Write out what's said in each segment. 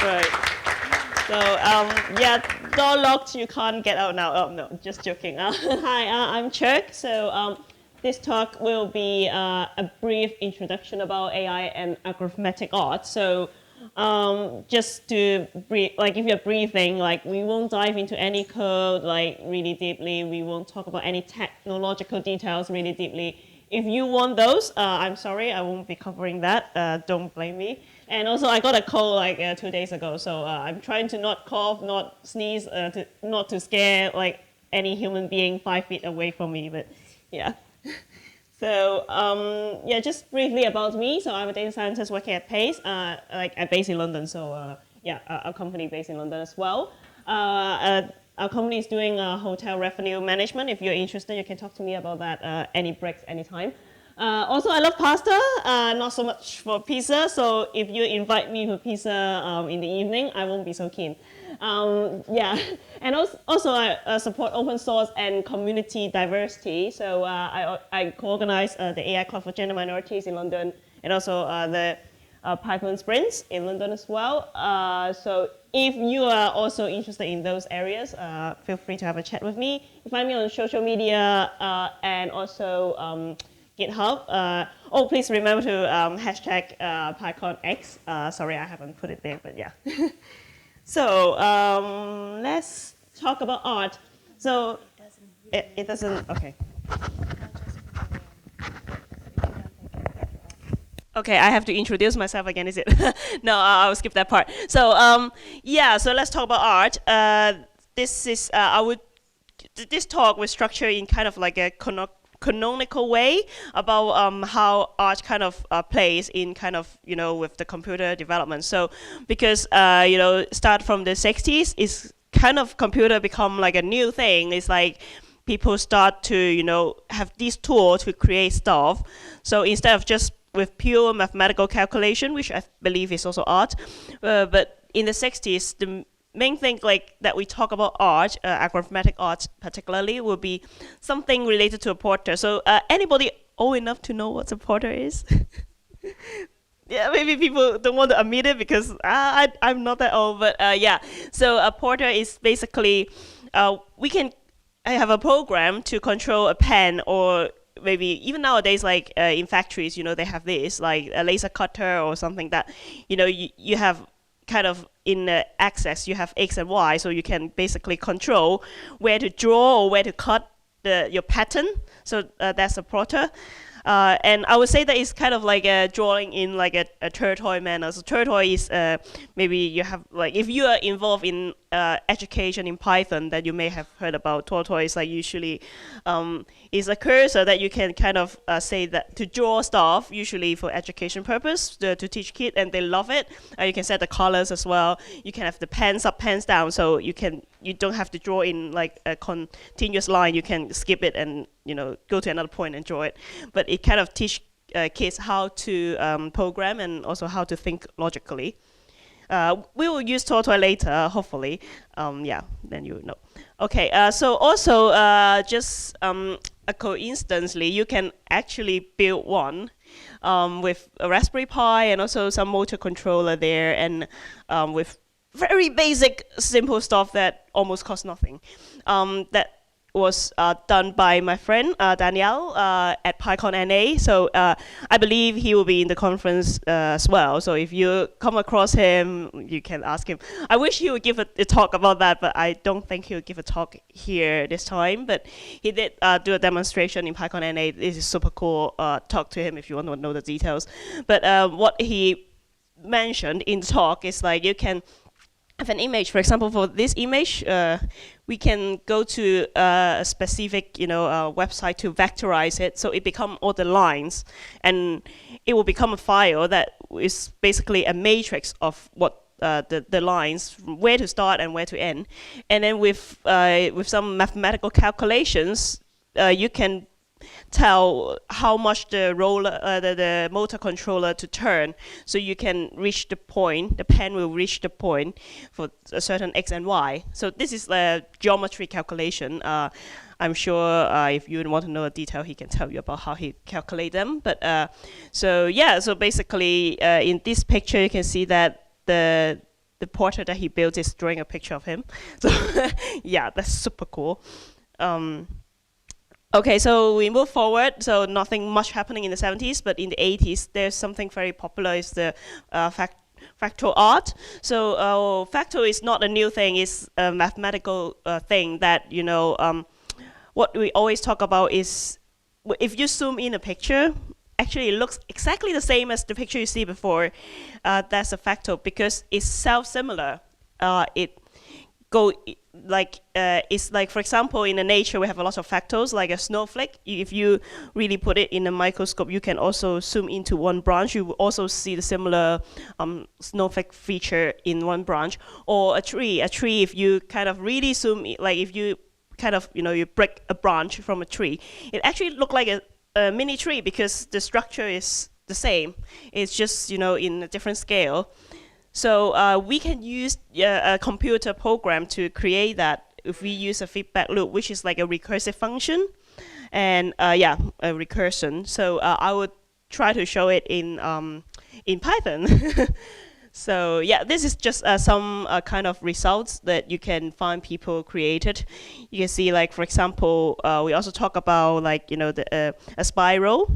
Right. So yeah, door locked, you can't get out now. Oh no, just joking. Hi, I'm Cheuk. So this talk will be a brief introduction about AI and algorithmic art. So just to give you a briefing, like we won't dive into any code like really deeply. We won't talk about any technological details really deeply. If you want those, I'm sorry, I won't be covering that. Don't blame me. And also, I got a cold like 2 days ago, so I'm trying to not cough, not sneeze, not to scare like any human being 5 feet away from me. But yeah. So yeah, just briefly about me. So I'm a data scientist working at Pace, I'm based in London. So yeah, a company based in London as well. Our company is doing hotel revenue management. If you're interested, you can talk to me about that any breaks, anytime. Also, I love pasta, not so much for pizza. So if you invite me for pizza in the evening, I won't be so keen. Yeah, and also I support open source and community diversity. So I co-organize the AI Club for Gender Minorities in London, and also the Python Sprints in London as well. So if you are also interested in those areas, feel free to have a chat with me. You find me on social media and also GitHub. Oh, please remember to hashtag PyConX. Sorry, I haven't put it there, but yeah. So let's talk about art. So it doesn't, okay. Okay, I have to introduce myself again, is it? No, I'll skip that part. So yeah, so let's talk about art. This talk was structured in kind of like a canonical way about how art kind of plays in kind of, with the computer development. So because, start from the 60s, it's kind of computer become like a new thing. It's like people start to, have this tool to create stuff. So instead of just with pure mathematical calculation, which I believe is also art, but in the 60s, the main thing like that we talk about art, algorithmic art particularly, will be something related to a porter. So anybody old enough to know what a porter is? Yeah, maybe people don't want to admit it because I'm not that old, but yeah. So a porter is basically, I have a program to control a pen, or maybe even nowadays, like in factories, they have this, like a laser cutter or something that, you have kind of in axis, you have X and Y, so you can basically control where to draw or where to cut your pattern. So that's a porter. And I would say that it's kind of like a drawing in like a tortoise manner. So tortoise is maybe you have like, if you are involved in education in Python, that you may have heard about tortoise. Like usually is a cursor that you can kind of say that to draw stuff, usually for education purpose, to teach kids, and they love it. You can set the colors as well. You can have the pens up, pens down, so you don't have to draw in like a continuous line. You can skip it and go to another point and draw it. But it kind of teach kids how to program and also how to think logically. We will use tortoise later, hopefully. Yeah, then you know. Okay, so also just coincidentally, you can actually build one with a Raspberry Pi and also some motor controller there, and with very basic, simple stuff that almost costs nothing. That was done by my friend Danielle at PyCon NA. So I believe he will be in the conference as well. So if you come across him, you can ask him. I wish he would give a talk about that, but I don't think he would give a talk here this time. But he did do a demonstration in PyCon NA. This is super cool. Talk to him if you want to know the details. But what he mentioned in the talk is like you can have an image. For example, for this image, we can go to a specific website to vectorize it, so it become all the lines, and it will become a file that is basically a matrix of what the lines, where to start and where to end. And then with some mathematical calculations, you can tell how much the motor controller to turn, so you can reach the point, the pen will reach the point for a certain X and Y. So this is a geometry calculation. I'm sure if you want to know a detail, he can tell you about how he calculate them. But so yeah, so basically in this picture you can see that the the portrait that he built is drawing a picture of him. So yeah, that's super cool. Okay, so we move forward. So nothing much happening in the 70s, but in the 80s, there's something very popular. Is the fractal art. So fractal is not a new thing. It's a mathematical thing that, what we always talk about is if you zoom in a picture, actually it looks exactly the same as the picture you see before. That's a fractal because it's self-similar. It go like it's like, for example, in the nature we have a lot of fractals, like a snowflake. If you really put it in a microscope, you can also zoom into one branch. You will also see the similar snowflake feature in one branch. Or a tree. A tree, if you kind of really zoom in, like if you kind of, you break a branch from a tree, it actually look like a mini tree because the structure is the same. It's just, in a different scale. So we can use a computer program to create that if we use a feedback loop, which is like a recursive function. And a recursion. So I would try to show it in Python. So yeah, this is just some kind of results that you can find people created. You can see, like, for example, we also talk about, like, a spiral.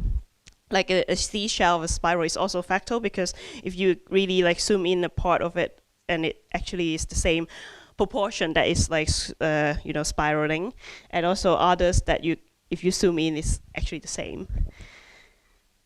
Like a seashell of a spiral is also fractal because if you really like zoom in a part of it, and it actually is the same proportion that is like spiraling, and also others that if you zoom in is actually the same.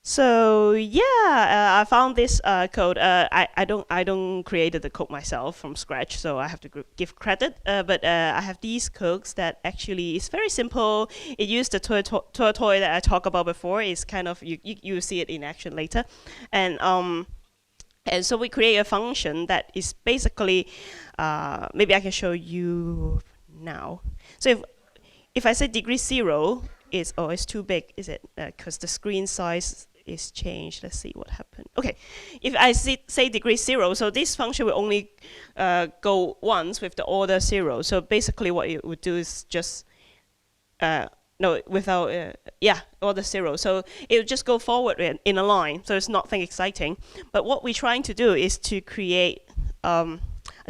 So yeah, I found this code. I don't created the code myself from scratch, so I have to give credit. But I have these codes that actually is very simple. It used the toy that I talked about before. It's kind of you see it in action later, and so we create a function that is basically maybe I can show you now. So if I say degree 0 is it's too big, is it? Because the screen size is changed. Let's see what happened. Okay, if I say degree 0, so this function will only go once with the order 0. So basically what it would do is just no, without order 0. So it will just go forward in a line. So it's nothing exciting. But what we're trying to do is to create a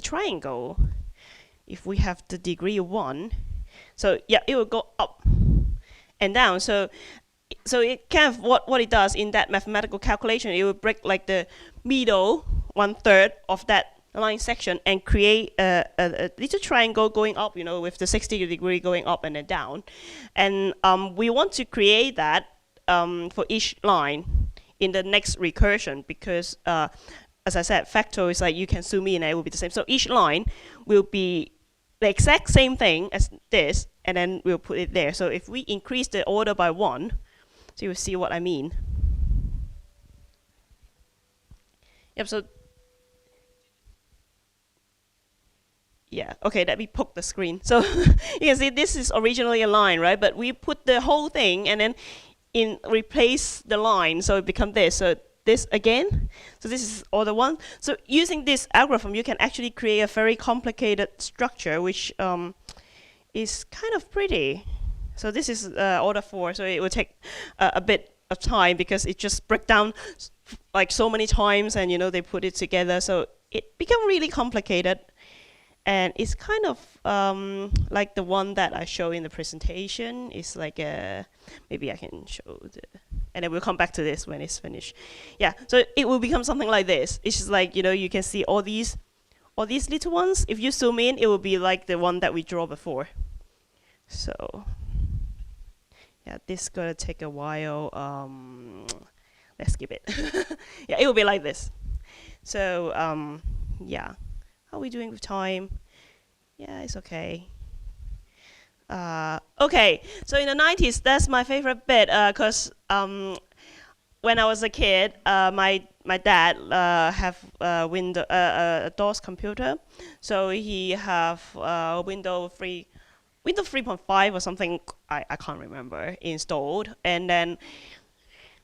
triangle. If we have the degree 1, so yeah, it will go up and down. So it kind of what it does in that mathematical calculation, it will break like the middle 1/3 of that line section and create a little triangle going up, with the 60-degree going up and then down. And we want to create that for each line in the next recursion because, as I said, fractal is like you can zoom in and it will be the same. So each line will be the exact same thing as this, and then we'll put it there. So if we increase the order by 1, so you will see what I mean. Yep, so yeah, okay, let me poke the screen. So you can see this is originally a line, right? But we put the whole thing and then replace the line, so it becomes this. So this again. So this is order 1. So using this algorithm, you can actually create a very complicated structure, which is kind of pretty. So this is order 4. So it will take a bit of time because it just breaks down like so many times, and they put it together. So it becomes really complicated. And it's kind of like the one that I show in the presentation. It's like maybe I can show and then we'll come back to this when it's finished. Yeah, so it will become something like this. It's just like, you can see all these little ones. If you zoom in, it will be like the one that we draw before. So yeah, this is gonna take a while. Let's skip it. Yeah, it will be like this. So yeah. How are we doing with time? Yeah, it's okay. Okay, so in the 90s, that's my favorite bit, because when I was a kid, my dad have a DOS computer, so he have Windows 3.5 or something, I can't remember, installed. And then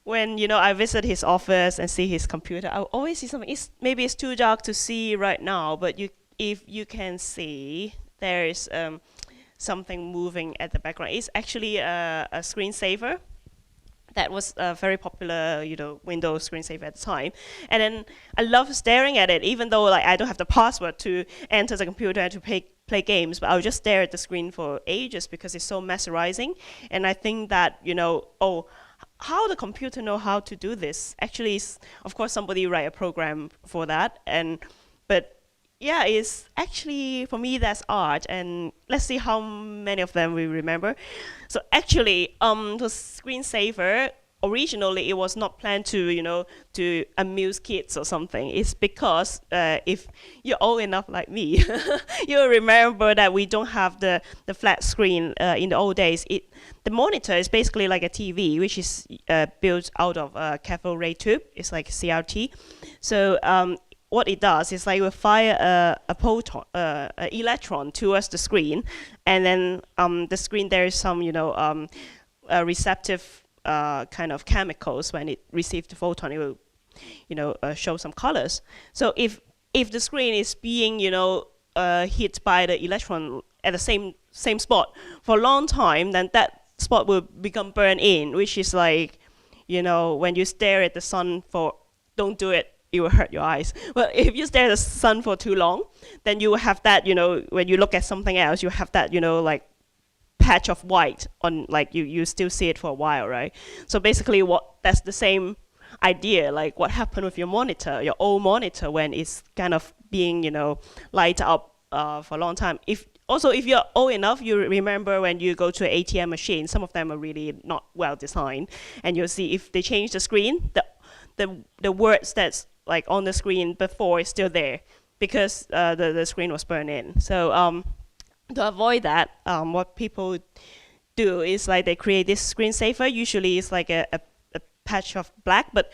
when I visit his office and see his computer, I always see something. Maybe it's too dark to see right now, but if you can see, there is something moving at the background. It's actually a screensaver That was a very popular, Windows screensaver at the time. And then I love staring at it, even though like I don't have the password to enter the computer and to play games, but I'll just stare at the screen for ages because it's so mesmerizing. And I think that, oh, how the computer know how to do this? Actually, of course, somebody write a program for that. But yeah, it's actually, for me, that's art. And let's see how many of them we remember. So actually, the screensaver, originally, it was not planned to amuse kids or something. It's because if you're old enough like me, you'll remember that we don't have the flat screen in the old days. The monitor is basically like a TV, which is built out of a cathode ray tube. It's like CRT. So what it does is like it will fire a proton, an electron towards the screen, and then the screen, there is some receptive kind of chemicals. When it receives the photon, it will show some colors. So if the screen is being hit by the electron at the same spot for a long time, then that spot will become burned in, which is like when you stare at the sun for, don't do it, it will hurt your eyes. Well, if you stare at the sun for too long, then you will have that, when you look at something else, you have that, like patch of white on, like you still see it for a while, right? So basically that's the same idea, like what happened with your monitor, your old monitor, when it's kind of being, light up for a long time. If you're old enough, you remember when you go to an ATM machine, some of them are really not well designed, and you'll see if they change the screen, the words that's like on the screen before is still there because the screen was burned in. So to avoid that, what people do is like they create this screensaver. Usually it's like a patch of black, but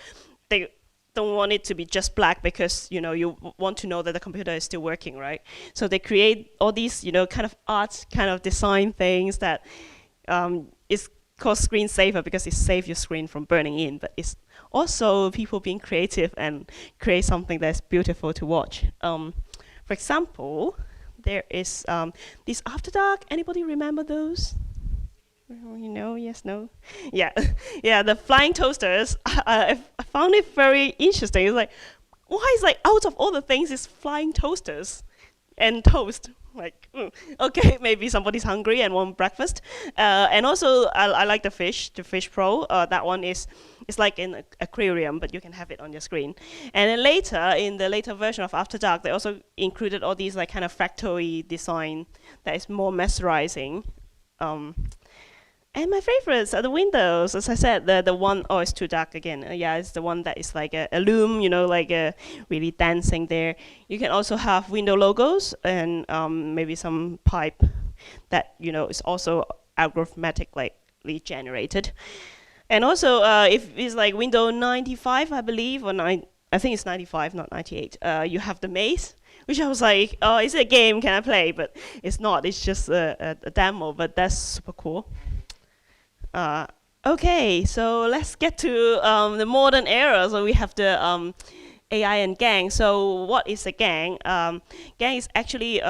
they don't want it to be just black because you want to know that the computer is still working, right? So they create all these kind of art, kind of design things that is called screensaver because it saves your screen from burning in, but it's also people being creative and create something that's beautiful to watch. For example, there is this After Dark. Anybody remember those? Yes, no? Yeah, yeah, the flying toasters. I found it very interesting. It's like, why is like out of all the things is flying toasters and toast? Like, okay, maybe somebody's hungry and want breakfast. And also, I like the Fish Pro. That one is like an aquarium, but you can have it on your screen. And then later, in the later version of After Dark, they also included all these like kind of fractal-y design that is more mesmerizing. And my favorites are the windows. As I said, the one, oh, it's too dark again. Yeah, it's the one that is like a loom, like really dancing there. You can also have window logos and maybe some pipe that, is also algorithmically generated. And also, if it's like window 95, I believe, or I think it's 95, not 98, you have the maze, which I was like, oh, is it a game? Can I play? But it's not. It's just a demo, but that's super cool. Okay, so let's get to the modern era. So we have the AI and gang. So what is a gang? Gang is actually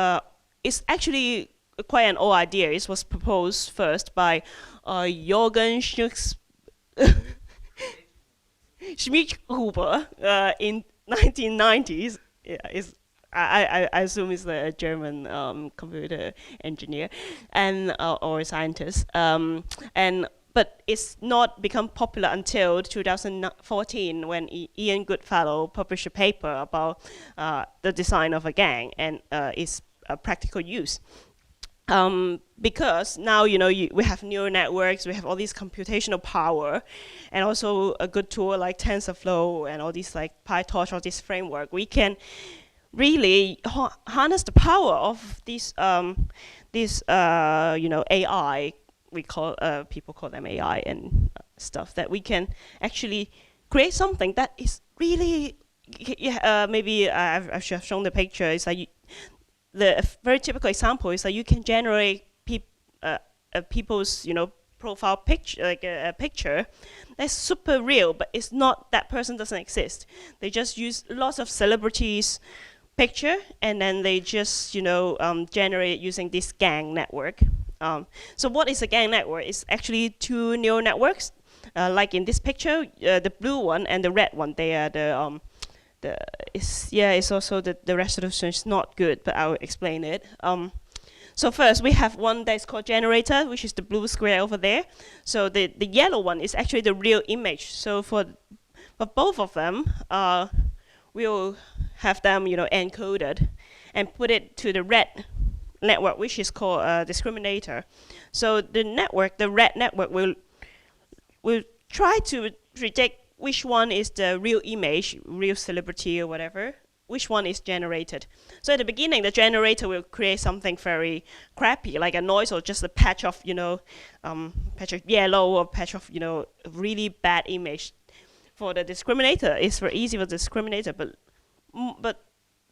quite an old idea. It was proposed first by Jorgen Schmidt-Huber in 1990s. Yeah, I assume it's a German computer engineer and or a scientist. But it's not become popular until 2014 when Ian Goodfellow published a paper about the design of a gang and its practical use. Because now we have neural networks, we have all these computational power, and also a good tool like TensorFlow and all these like PyTorch, all this framework. We can really harness the power of this AI. We call people call them AI and stuff, that we can actually create something that is really maybe I've shown the picture. It's like the very typical example is that you can generate people's profile picture, like a picture that's super real, but it's not, that person doesn't exist. They just use lots of celebrities' picture, and then they just generate it using this gang network. So what is a gang network? It's actually two neural networks Like in this picture, the blue one and the red one, they are the it's also the resolution is not good, but I'll explain it. So first we have one that's called generator, which is the blue square over there. So the yellow one is actually the real image. So for both of them, we'll have them encoded and put it to the red network, which is called a discriminator. So the red network will try to predict which one is the real image, real celebrity or whatever, which one is generated. So at the beginning, the generator will create something very crappy, like a noise or just a patch of, patch of yellow or patch of, really bad image. For the discriminator, it's very easy for the discriminator, but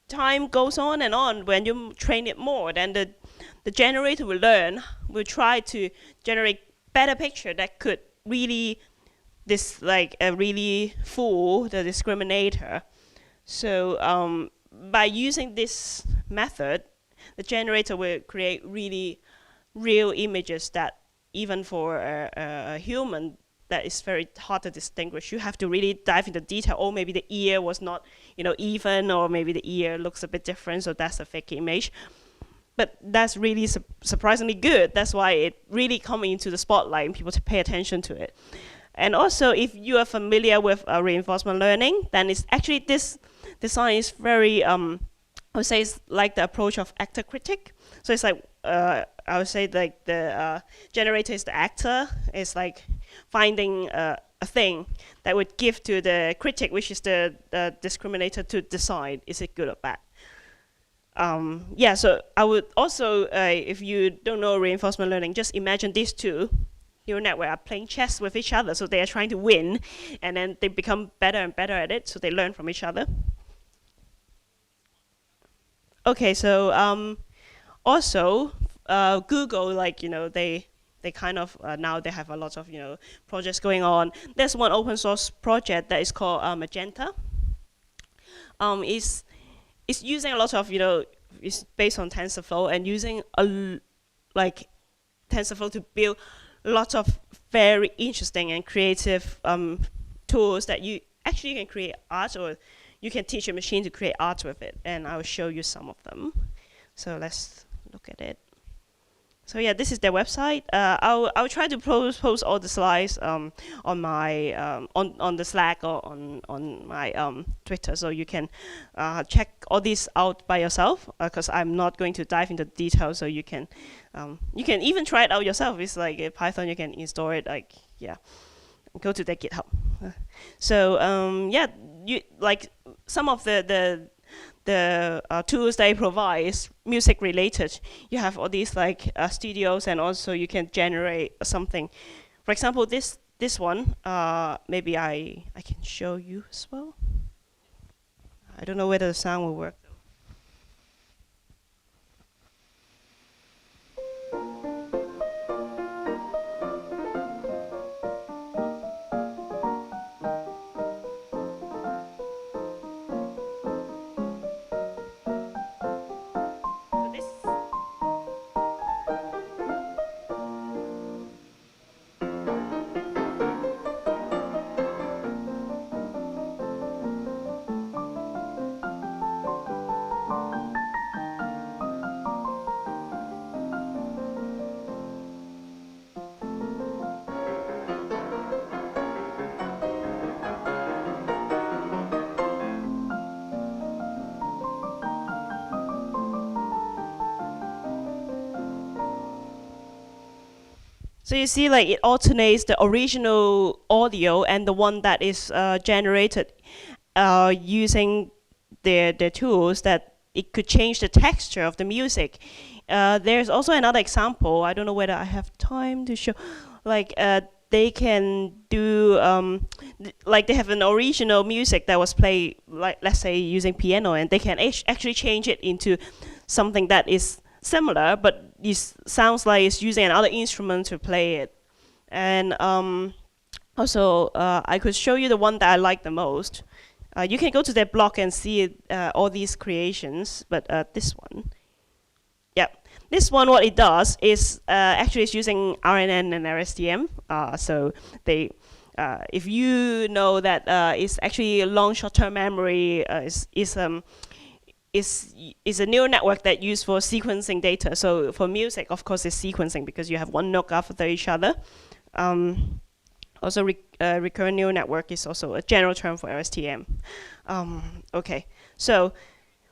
time goes on and on. When you train it more, then the generator will try to generate better picture that could really really fool the discriminator. So by using this method, the generator will create really real images that even for a human, that is very hard to distinguish. You have to really dive into detail. Or maybe the ear was not, even, or maybe the ear looks a bit different, so that's a fake image. But that's really surprisingly good. That's why it really coming into the spotlight and people to pay attention to it. And also, if you are familiar with reinforcement learning, then it's actually this design is very, I would say it's like the approach of actor critic. So it's like, I would say like the generator is the actor. It's like finding a thing that would give to the critic, which is the discriminator, to decide is it good or bad. Yeah, so I would also, if you don't know reinforcement learning, just imagine these two neural network are playing chess with each other. So they are trying to win, and then they become better and better at it, so they learn from each other. Okay, so also Google, they kind of now they have a lot of projects going on. There's one open source project that is called Magenta. It's using a lot of it's based on TensorFlow and using TensorFlow to build lots of very interesting and creative tools that you actually can create art, or you can teach a machine to create art with it. And I will show you some of them. So let's look at it. So yeah, this is their website. I'll try to post all the slides on my on the Slack or on my Twitter, so you can check all these out by yourself. Because I'm not going to dive into detail, so you can even try it out yourself. It's like a Python, you can install it. Go to their GitHub. So yeah, some of the tools they provide is music related. You have all these studios, and also you can generate something. For example, this one, maybe I can show you as well. I don't know whether the sound will work. So you see, it alternates the original audio and the one that is generated using their tools, that it could change the texture of the music. There's also another example. I don't know whether I have time to show. They can do, they have an original music that was played, let's say, using piano, and they can actually change it into something that is similar, but it sounds like it's using another instrument to play it. And also, I could show you the one that I like the most. You can go to their blog and see all these creations, but this one. Yeah, this one, what it does is actually it's using RNN and RSTM. So they if you know that it's actually a long short-term memory is a neural network that used for sequencing data. So for music, of course, it's sequencing because you have one note after each other. Also, recurrent neural network is also a general term for LSTM. Okay, so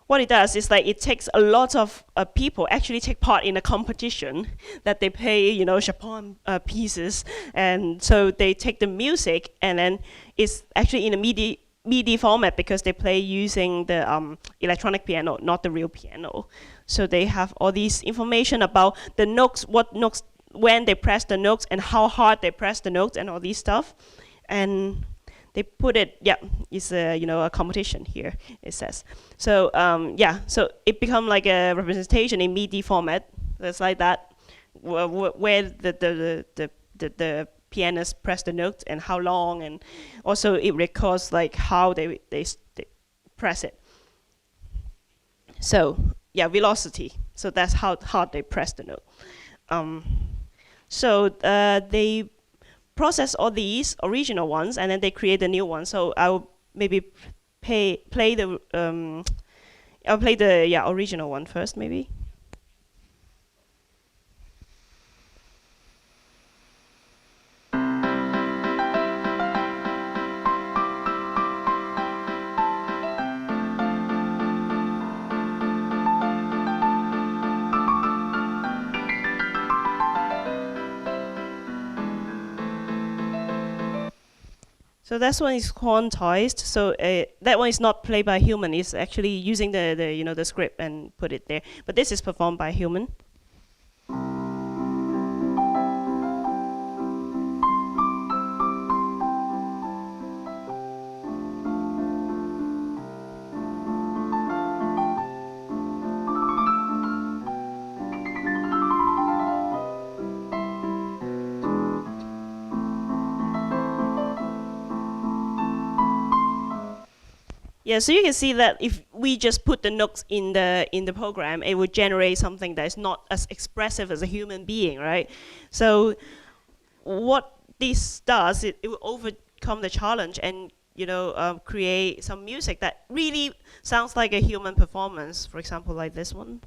what it does is like it takes a lot of people actually take part in a competition that they play, Chopin pieces, and so they take the music and then it's actually in a MIDI format because they play using the electronic piano, not the real piano. So they have all these information about the notes, what notes, when they press the notes, and how hard they press the notes, and all these stuff, and they put it, it's a competition here, it says. So so it become like a representation in MIDI format. It's like that, where the pianist press the notes and how long, and also it records like how they press it. So velocity. So that's how hard they press the note. So they process all these original ones and then they create a new one. So I'll maybe play the original one first, maybe. So that one is quantized. So that one is not played by human. It's actually using the script and put it there. But this is performed by human. Yeah, so you can see that if we just put the notes in the program, it would generate something that is not as expressive as a human being, right? So what this does, it will overcome the challenge and create some music that really sounds like a human performance. For example, like this one.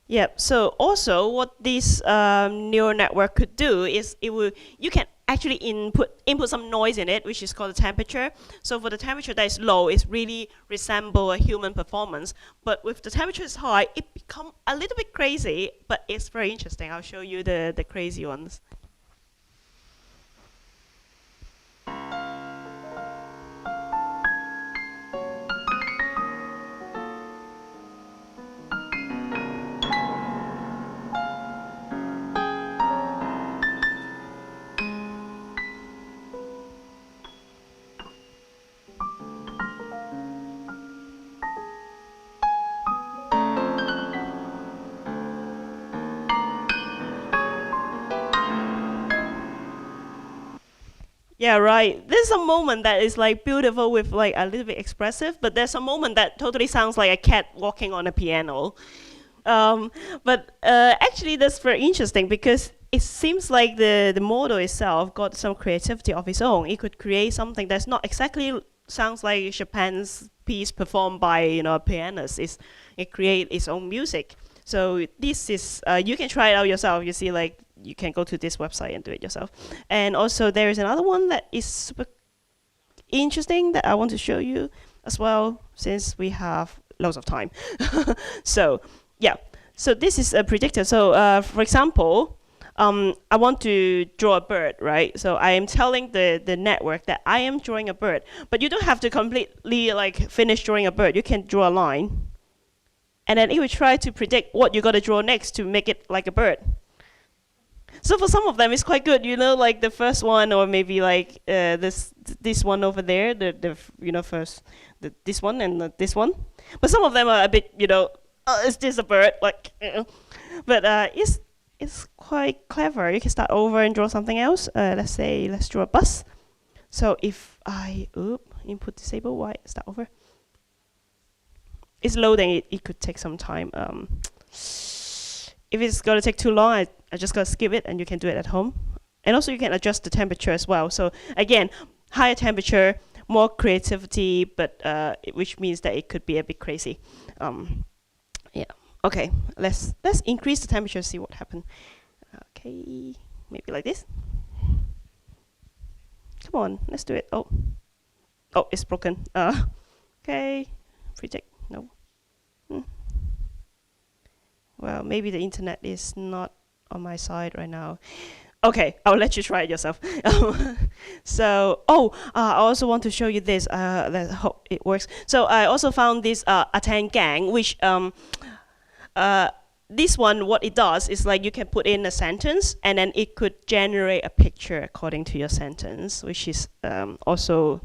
Yeah. So also, what this neural network could do is you can actually input some noise in it, which is called the temperature. So for the temperature that is low, it really resemble a human performance. But with the temperature is high, it become a little bit crazy. But it's very interesting. I'll show you the crazy ones. Yeah, right. There's a moment that is like beautiful with like a little bit expressive, but there's a moment that totally sounds like a cat walking on a piano. But actually, that's very interesting because it seems like the model itself got some creativity of its own. It could create something that's not exactly sounds like Chopin's piece performed by a pianist. It create its own music. So this is you can try it out yourself. You see, like you can go to this website and do it yourself. And also there is another one that is super interesting that I want to show you as well, since we have loads of time. So yeah, so this is a predictor. So for example, I want to draw a bird, right? So I am telling the network that I am drawing a bird, but you don't have to completely like finish drawing a bird. You can draw a line, and then it will try to predict what you're gonna draw next to make it like a bird. So for some of them, it's quite good, like the first one, or maybe like this one over there, first this one and this one. But some of them are a bit, is this a bird? Like, but it's quite clever. You can start over and draw something else. Let's draw a bus. So if I input disable, why start over? It's loading. It could take some time. If it's gonna take too long, I just gotta skip it, and you can do it at home. And also you can adjust the temperature as well. So again, higher temperature, more creativity, but which means that it could be a bit crazy. Yeah. Okay. Let's increase the temperature. See what happens. Okay. Maybe like this. Come on. Let's do it. Oh, it's broken. Okay. Project. No. Well, maybe the internet is not on my side right now. Okay, I'll let you try it yourself. So, I also want to show you this. Let's hope it works. So I also found this Atan gang, which this one, what it does is like you can put in a sentence, and then it could generate a picture according to your sentence, which is also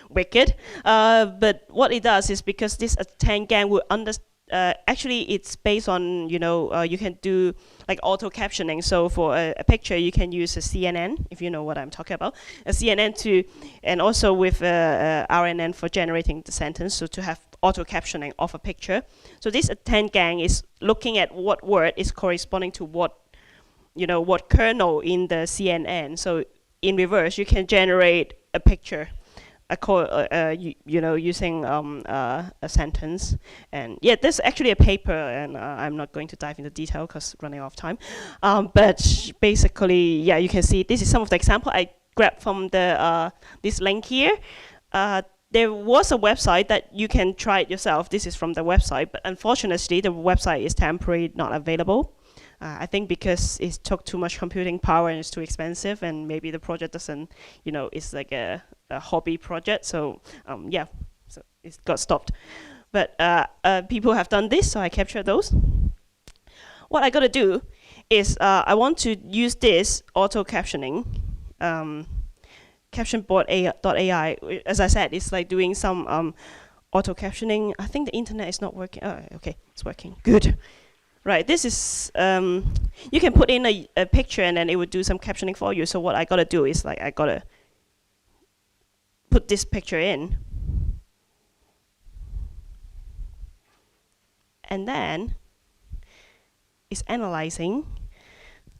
wicked. But what it does is, because this Atan gang will understand. Actually, it's based on, you can do like auto captioning. So for a picture, you can use a CNN, if you know what I'm talking about, a CNN and also with RNN for generating the sentence, so to have auto captioning of a picture. So this Atan gang is looking at what word is corresponding to what kernel in the CNN. So in reverse, you can generate a picture using a sentence. And yeah, there's actually a paper, and I'm not going to dive into detail because running out of time. But basically, yeah, you can see this is some of the example I grabbed from the this link here. There was a website that you can try it yourself. This is from the website, but unfortunately, the website is temporarily not available. I think because it took too much computing power and it's too expensive, and maybe the project doesn't, it's like a hobby project. So yeah, so it got stopped. But people have done this, so I captured those. What I gotta do is I want to use this auto captioning, captionbot.ai. As I said, it's like doing some auto captioning. I think the internet is not working. Oh, okay, it's working. Good. Right, this is, you can put in a picture, and then it would do some captioning for you. So what I gotta do is like, I gotta put this picture in. And then it's analyzing.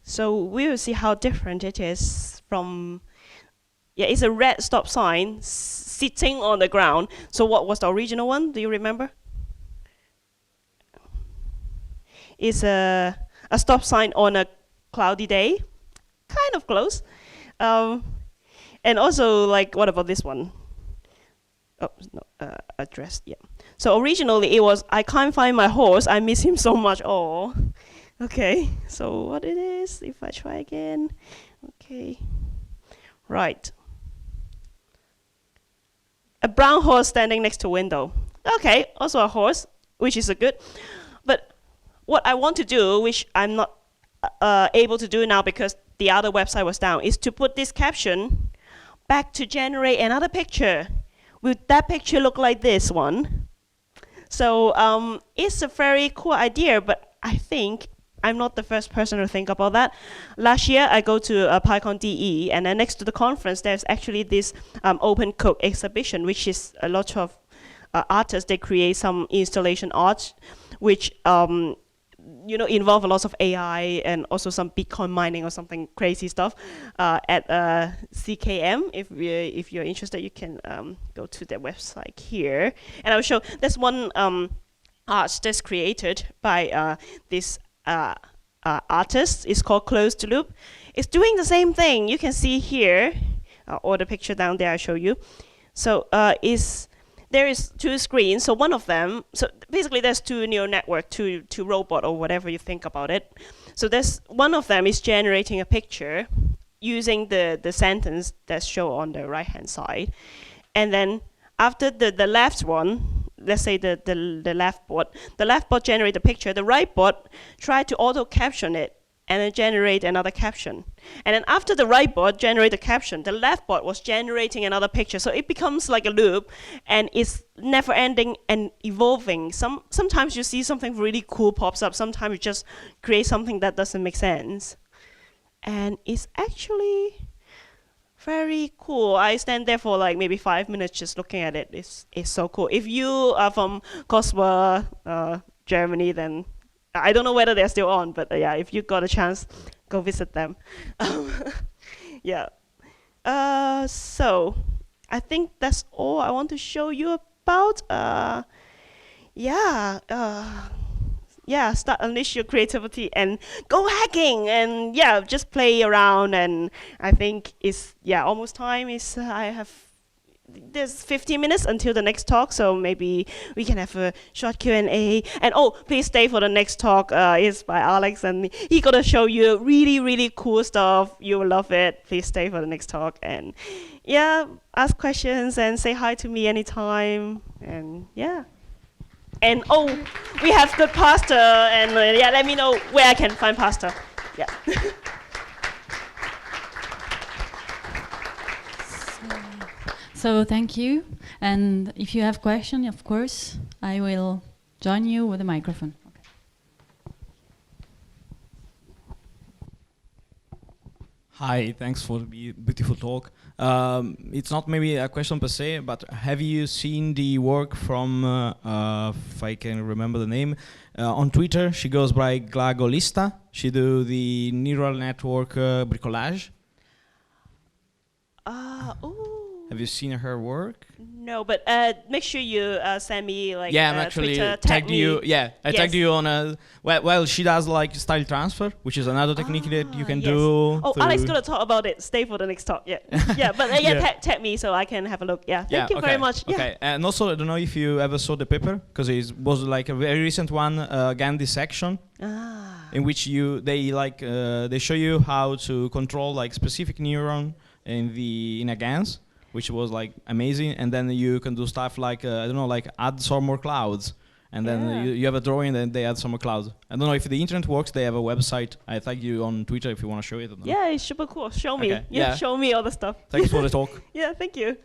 So we will see how different it is from, yeah, it's a red stop sign sitting on the ground. So what was the original one? Do you remember? Is a stop sign on a cloudy day, kind of close. And also, like, what about this one? Oh, no, address, yeah. So originally it was, I can't find my horse, I miss him so much. Oh, okay. So what it is, if I try again, okay. Right. A brown horse standing next to a window. Okay, also a horse, which is a good. But what I want to do, which I'm not able to do now because the other website was down, is to put this caption back to generate another picture. Would that picture look like this one? So it's a very cool idea, but I think I'm not the first person to think about that. Last year, I go to PyCon DE, and then next to the conference, there's actually this open code exhibition, which is a lot of artists. They create some installation art, which involve a lot of AI and also some Bitcoin mining or something crazy stuff at CKM. If you're interested, you can go to their website here. And I'll show, there's one art that's created by this artist. It's called Closed Loop. It's doing the same thing. You can see here, or the picture down there I show you. So there is two screens. So one of them, so basically there's two neural network, two robot, or whatever you think about it. So there's one of them is generating a picture using the sentence that's shown on the right hand side. And then after the left one, let's say the left bot generates a picture, the right bot try to auto caption it and then generate another caption. And then after the right board generate the caption, the left board was generating another picture. So it becomes like a loop, and it's never ending and evolving. Sometimes you see something really cool pops up. Sometimes you just create something that doesn't make sense. And it's actually very cool. I stand there for like maybe 5 minutes just looking at it. It's so cool. If you are from Kosovo, Germany, then I don't know whether they're still on, but yeah, if you got a chance, go visit them. Yeah. So I think that's all I want to show you about. Yeah, start unleash your creativity and go hacking, and yeah, just play around. And I think it's almost time. There's 15 minutes until the next talk, so maybe we can have a short Q&A. And oh, please stay for the next talk. It's by Alex, and he gonna show you really, really cool stuff. You will love it. Please stay for the next talk, and yeah, ask questions and say hi to me anytime. And yeah. And oh, we have good pasta, and yeah, let me know where I can find pasta. Yeah. So thank you. And if you have questions, of course, I will join you with a microphone. Okay. Hi, thanks for the beautiful talk. It's not maybe a question per se, but have you seen the work from, if I can remember the name, on Twitter? She goes by Glagolista. She do the neural network bricolage. Have you seen her work? No, but make sure you send me like I'm actually Twitter, tagged you. Yeah, I tagged Yes. you on a well. She does like style transfer, which is another technique that you can yes. do. Oh, Alex gonna talk about it. Stay for the next talk. Yeah, yeah. But tag me so I can have a look. Yeah, thank you very much. Okay, Yeah. and also I don't know if you ever saw the paper, because it was like a very recent one, Gandhi section, in which they show you how to control like specific neuron in a GANs, which was like amazing. And then you can do stuff like I don't know, like add some more clouds, and then you have a drawing and they add some more clouds. I don't know if the internet works. They have a website. I tag you on Twitter if you want to show it. Yeah, it's super cool. Show me. Okay. Yeah, show me all the stuff. Thanks for the talk. Yeah, thank you.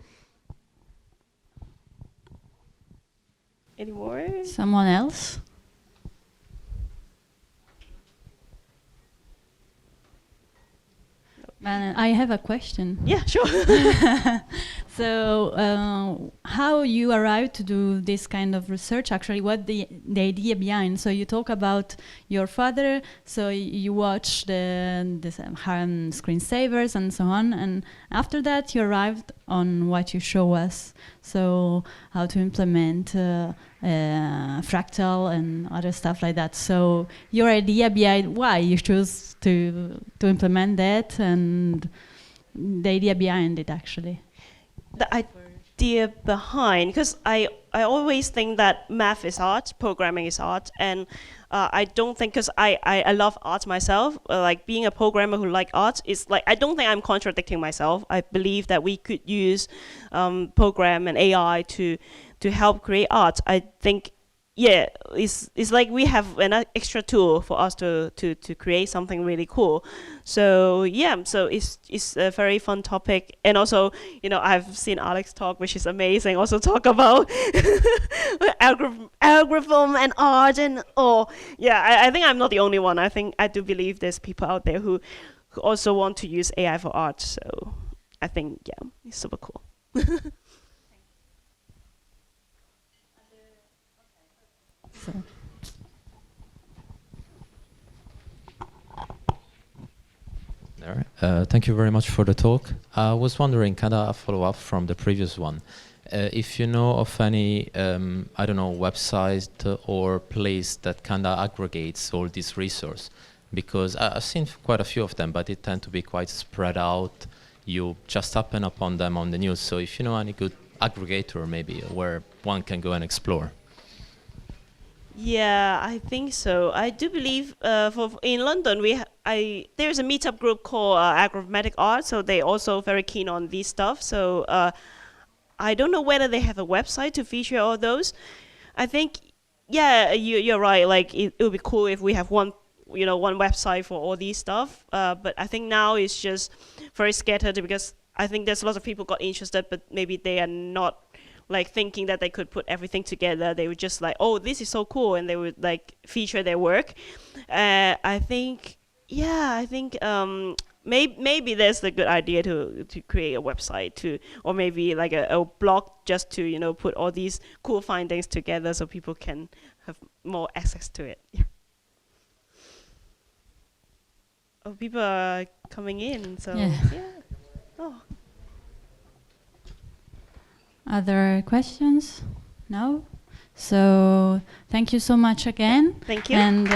Any more? Someone else? I have a question. Yeah, sure. So how you arrived to do this kind of research, actually, what the idea behind? So you talk about your father, so you watch the screensavers and so on, and after that you arrived on what you show us, so how to implement fractal and other stuff like that. So your idea behind why you choose to implement that, and the idea behind it, actually. The idea behind, because I always think that math is art, programming is art, and I don't think, because I love art myself, like being a programmer who like art is like, I don't think I'm contradicting myself. I believe that we could use program and AI to help create art. I think, yeah, it's like we have an extra tool for us to create something really cool. So yeah, so it's a very fun topic. And also, you know, I've seen Alex talk, which is amazing. Also talk about algorithm and art, and I think I'm not the only one. I do believe there's people out there who also want to use AI for art. So I think, yeah, it's super cool. Thank you very much for the talk. I was wondering, kind of a follow-up from the previous one, if you know of any, I don't know, website or place that kind of aggregates all these resources, because I've seen quite a few of them, but it tend to be quite spread out. You just happen upon them on the news. So if you know any good aggregator, maybe, where one can go and explore. Yeah, I think so. I do believe in London there's a meetup group called Algorithmic Art, so they also very keen on these stuff. So I don't know whether they have a website to feature all those. I think, yeah, you're right. Like it would be cool if we have one one website for all these stuff. But I think now it's just very scattered, because I think there's a lot of people got interested, but maybe they are not like thinking that they could put everything together. They would just like, oh, this is so cool, and they would like feature their work. I think maybe that's a good idea to create a website or maybe like a blog, just to put all these cool findings together so people can have more access to it. Yeah. Oh, people are coming in, so yeah. Oh. Other questions? No? So thank you so much again. Thank you. And